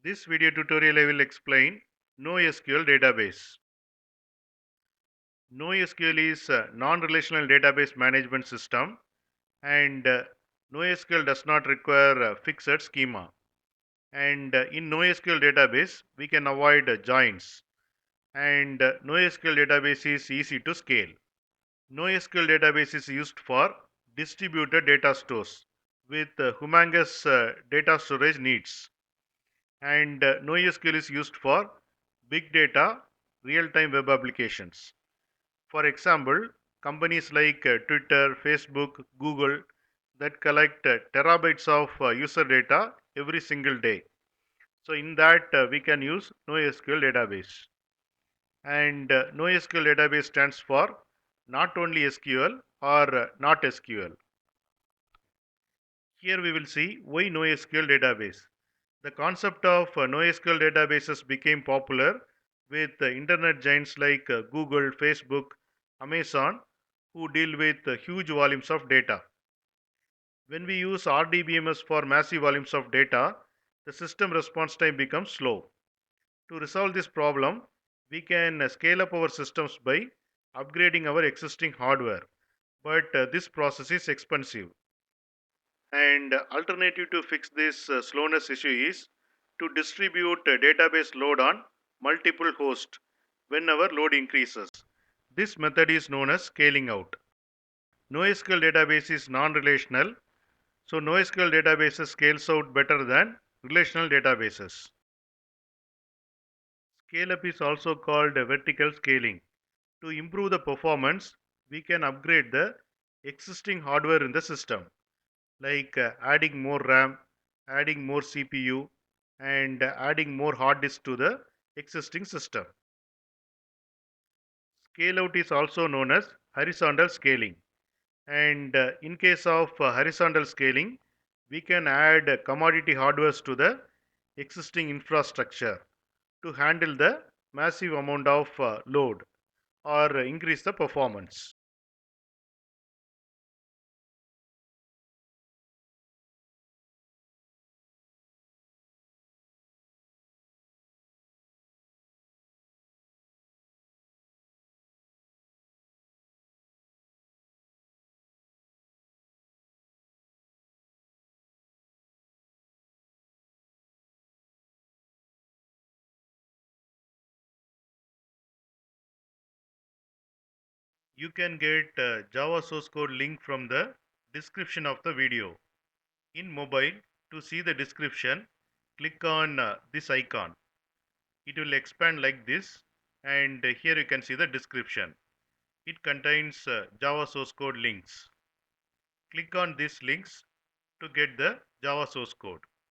This video tutorial I will explain NoSQL database. NoSQL is a non-relational database management system, and NoSQL does not require a fixed schema. And in NoSQL database we can avoid joins, and NoSQL database is easy to scale. NoSQL database is used for distributed data stores with humongous data storage needs. And NoSQL is used for big data real-time web applications. For example, companies like Twitter, Facebook, Google that collect terabytes of user data every single day. So in that we can use NoSQL database. And NoSQL database stands for not only SQL or not SQL. Here we will see why NoSQL database. The concept of NoSQL databases became popular with internet giants like Google, Facebook, Amazon, who deal with huge volumes of data. When we use RDBMS for massive volumes of data, the system response time becomes slow. To resolve this problem, we can scale up our systems by upgrading our existing hardware. But this process is expensive. And alternative to fix this slowness issue is to distribute database load on multiple hosts whenever load increases. This method is known as scaling out. NoSQL database is non-relational, so NoSQL databases scales out better than relational databases. Scale up is also called vertical scaling. To improve the performance, we can upgrade the existing hardware in the system, like adding more RAM, adding more CPU, and adding more hard disk to the existing system. Scale out is also known as horizontal scaling. And in case of horizontal scaling, we can add commodity hardwares to the existing infrastructure to handle the massive amount of load or increase the performance. You can get Java source code link from the description of the video. In mobile, to see the description, click on this icon. It will expand like this, and here you can see the description. It contains Java source code links. Click on these links to get the Java source code.